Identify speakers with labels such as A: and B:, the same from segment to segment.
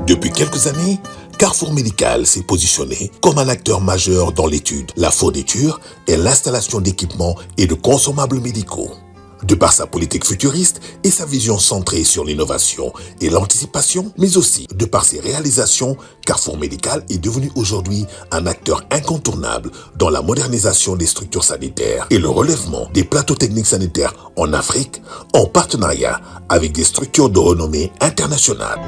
A: Depuis quelques années, Carrefour Médical s'est positionné comme un acteur majeur dans l'étude, la fourniture et l'installation d'équipements et de consommables médicaux. De par sa politique futuriste et sa vision centrée sur l'innovation et l'anticipation, mais aussi de par ses réalisations, Carrefour Médical est devenu aujourd'hui un acteur incontournable dans la modernisation des structures sanitaires et le relèvement des plateaux techniques sanitaires en Afrique, en partenariat avec des structures de renommée internationale.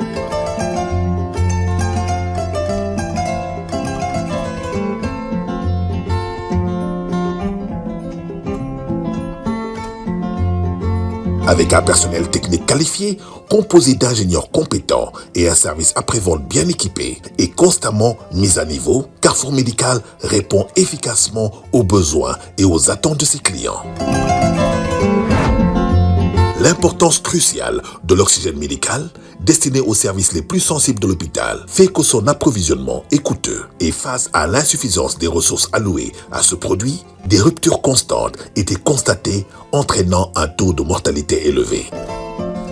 A: Avec un personnel technique qualifié, composé d'ingénieurs compétents et un service après-vente bien équipé et constamment mis à niveau, Carrefour Médical répond efficacement aux besoins et aux attentes de ses clients. L'importance cruciale de l'oxygène médical, destiné aux services les plus sensibles de l'hôpital, fait que son approvisionnement est coûteux. Et face à l'insuffisance des ressources allouées à ce produit, des ruptures constantes étaient constatées, entraînant un taux de mortalité élevé.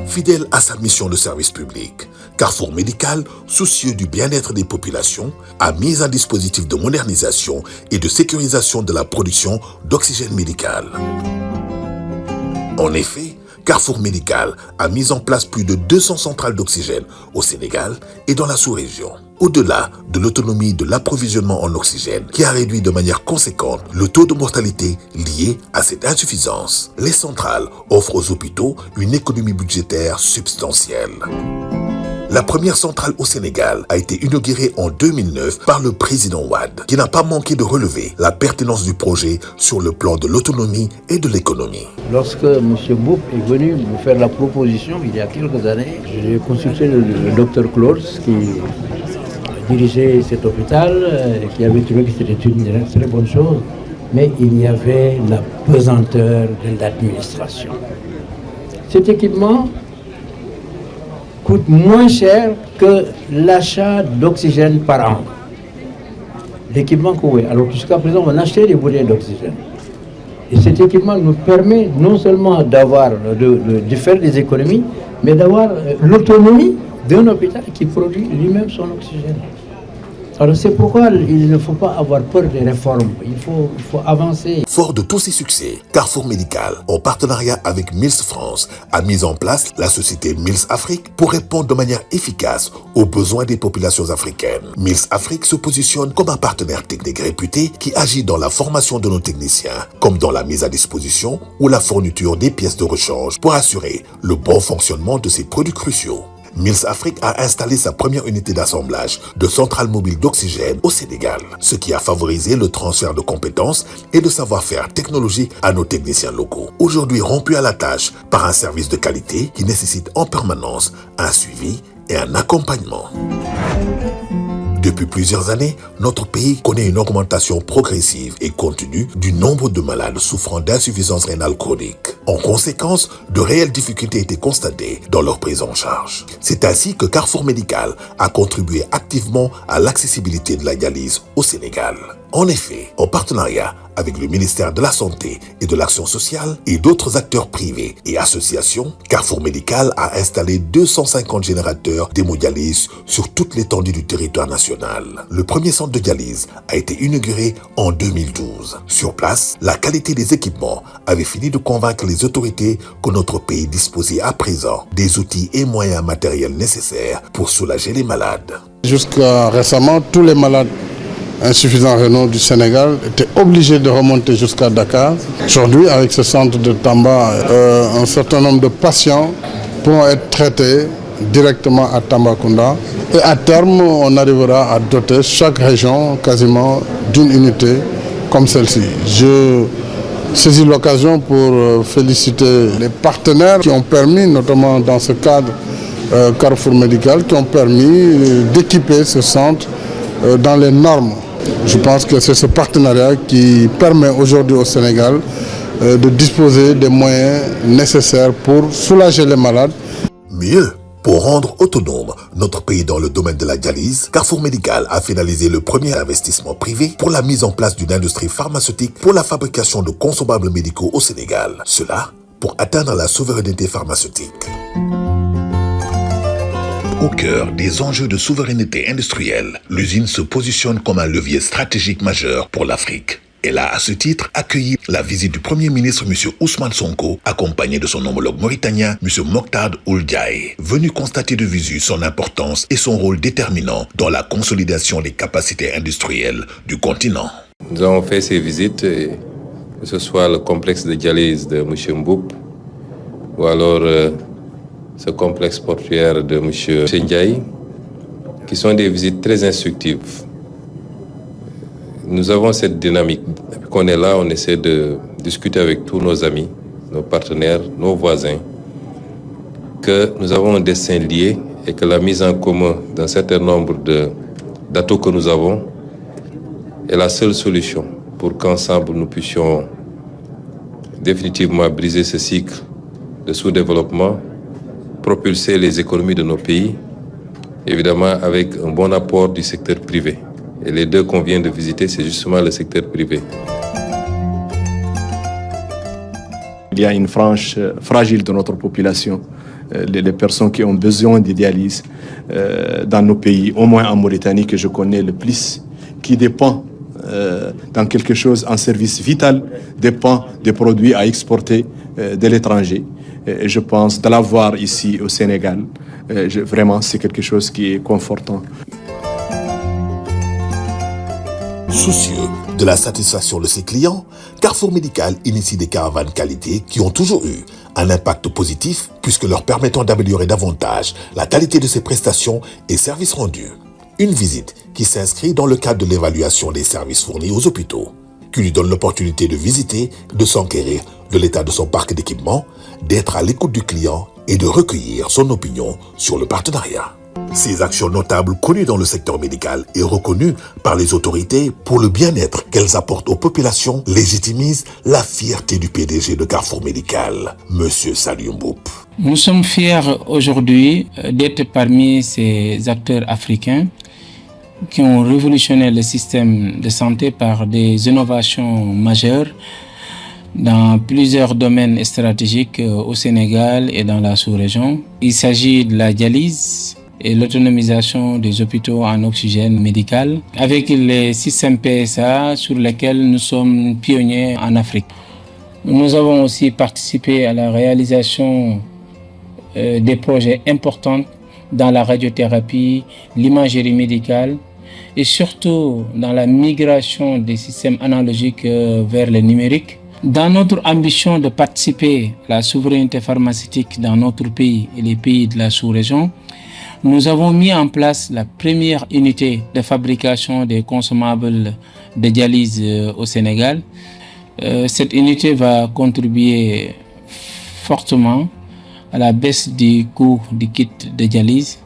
A: Fidèle à sa mission de service public, Carrefour Médical, soucieux du bien-être des populations, a mis un dispositif de modernisation et de sécurisation de la production d'oxygène médical. En effet, Carrefour Médical a mis en place plus de 200 centrales d'oxygène au Sénégal et dans la sous-région. Au-delà de l'autonomie de l'approvisionnement en oxygène qui a réduit de manière conséquente le taux de mortalité lié à cette insuffisance, les centrales offrent aux hôpitaux une économie budgétaire substantielle. La première centrale au Sénégal a été inaugurée en 2009 par le président Wade, qui n'a pas manqué de relever la pertinence du projet sur le plan de l'autonomie et de l'économie.
B: Lorsque M. Boub est venu me faire la proposition il y a quelques années, j'ai consulté le docteur Claude qui dirigeait cet hôpital, qui avait trouvé que c'était une très bonne chose, mais il y avait la pesanteur de l'administration. Cet équipement coûte moins cher que l'achat d'oxygène par an. L'équipement qu'on a. Alors jusqu'à présent, on achetait des bouteilles d'oxygène. Et cet équipement nous permet non seulement de faire des économies, mais d'avoir l'autonomie d'un hôpital qui produit lui-même son oxygène. Alors c'est pourquoi il ne faut pas avoir peur des réformes, il faut avancer.
A: Fort de tous ces succès, Carrefour Médical, en partenariat avec Mills France, a mis en place la société Mills Afrique pour répondre de manière efficace aux besoins des populations africaines. Mills Afrique se positionne comme un partenaire technique réputé qui agit dans la formation de nos techniciens, comme dans la mise à disposition ou la fourniture des pièces de rechange pour assurer le bon fonctionnement de ces produits cruciaux. Mills Afrique a installé sa première unité d'assemblage de centrales mobiles d'oxygène au Sénégal, ce qui a favorisé le transfert de compétences et de savoir-faire technologique à nos techniciens locaux. Aujourd'hui rompus à la tâche par un service de qualité qui nécessite en permanence un suivi et un accompagnement. Depuis plusieurs années, notre pays connaît une augmentation progressive et continue du nombre de malades souffrant d'insuffisance rénale chronique. En conséquence, de réelles difficultés étaient constatées dans leur prise en charge. C'est ainsi que Carrefour Médical a contribué activement à l'accessibilité de la dialyse au Sénégal. En effet, en partenariat avec le ministère de la Santé et de l'Action sociale et d'autres acteurs privés et associations, Carrefour Médical a installé 250 générateurs d'hémodialyse sur toute l'étendue du territoire national. Le premier centre de dialyse a été inauguré en 2012. Sur place, la qualité des équipements avait fini de convaincre les autorités que notre pays disposait à présent des outils et moyens matériels nécessaires pour soulager les malades.
C: Jusqu'à récemment, tous les malades insuffisants rénaux du Sénégal étaient obligés de remonter jusqu'à Dakar. Aujourd'hui, avec ce centre de Tamba, un certain nombre de patients pourront être traités directement à Tambacounda. Et à terme, on arrivera à doter chaque région quasiment d'une unité comme celle-ci. Je saisis l'occasion pour féliciter les partenaires qui ont permis, notamment dans ce cadre Carrefour Médical, qui ont permis d'équiper ce centre dans les normes. Je pense que c'est ce partenariat qui permet aujourd'hui au Sénégal de disposer des moyens nécessaires pour soulager les malades.
A: Mieux, pour rendre autonome notre pays dans le domaine de la dialyse, Carrefour Médical a finalisé le premier investissement privé pour la mise en place d'une industrie pharmaceutique pour la fabrication de consommables médicaux au Sénégal. Cela pour atteindre la souveraineté pharmaceutique. Au cœur des enjeux de souveraineté industrielle, l'usine se positionne comme un levier stratégique majeur pour l'Afrique. Elle a, à ce titre, accueilli la visite du Premier ministre M. Ousmane Sonko, accompagné de son homologue mauritanien M. Mokhtar Ould Ndiaye, venu constater de visu son importance et son rôle déterminant dans la consolidation des capacités industrielles du continent.
D: Nous avons fait ces visites, que ce soit le complexe de dialyse de M. Mboup, ou alors ce complexe portuaire de M. Ndiaye, qui sont des visites très instructives. Nous avons cette dynamique. Depuis qu'on est là, on essaie de discuter avec tous nos amis, nos partenaires, nos voisins, que nous avons un destin lié et que la mise en commun d'un certain nombre d'atouts que nous avons est la seule solution pour qu'ensemble nous puissions définitivement briser ce cycle de sous-développement, propulser les économies de nos pays, évidemment avec un bon apport du secteur privé. Et les deux qu'on vient de visiter, c'est justement le secteur privé.
E: Il y a une frange fragile de notre population, les personnes qui ont besoin de dialyse dans nos pays, au moins en Mauritanie que je connais le plus, qui dépend dans quelque chose, un service vital, dépend des produits à exporter de l'étranger. Et je pense de l'avoir ici au Sénégal, vraiment c'est quelque chose qui est confortant.
A: Soucieux de la satisfaction de ses clients, Carrefour Médical initie des caravanes qualité qui ont toujours eu un impact positif puisque leur permettant d'améliorer davantage la qualité de ses prestations et services rendus. Une visite qui s'inscrit dans le cadre de l'évaluation des services fournis aux hôpitaux, qui lui donne l'opportunité de visiter, de s'enquérir de l'état de son parc d'équipement, d'être à l'écoute du client et de recueillir son opinion sur le partenariat. Ces actions notables connues dans le secteur médical et reconnues par les autorités pour le bien-être qu'elles apportent aux populations légitimisent la fierté du PDG de Carrefour Médical, M. Saliou Mboup.
F: Nous sommes fiers aujourd'hui d'être parmi ces acteurs africains qui ont révolutionné le système de santé par des innovations majeures dans plusieurs domaines stratégiques au Sénégal et dans la sous-région. Il s'agit de la dialyse et l'autonomisation des hôpitaux en oxygène médical avec les systèmes PSA sur lesquels nous sommes pionniers en Afrique. Nous avons aussi participé à la réalisation des projets importants dans la radiothérapie, l'imagerie médicale et surtout dans la migration des systèmes analogiques vers le numérique. Dans notre ambition de participer à la souveraineté pharmaceutique dans notre pays et les pays de la sous-région, nous avons mis en place la première unité de fabrication des consommables de dialyse au Sénégal. Cette unité va contribuer fortement à la baisse du coût du kit de dialyse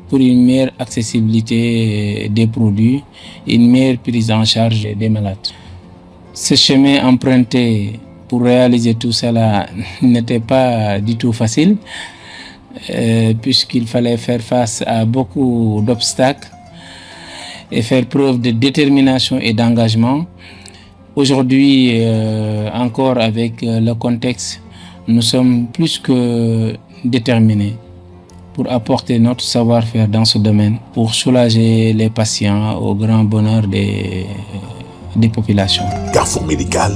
F: pour une meilleure accessibilité des produits et une meilleure prise en charge des malades. Ce chemin emprunté pour réaliser tout cela n'était pas du tout facile, puisqu'il fallait faire face à beaucoup d'obstacles et faire preuve de détermination et d'engagement. Aujourd'hui, encore avec le contexte, nous sommes plus que déterminés pour apporter notre savoir-faire dans ce domaine, pour soulager les patients au grand bonheur des populations.
A: Carrefour Médical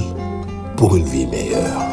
A: pour une vie meilleure.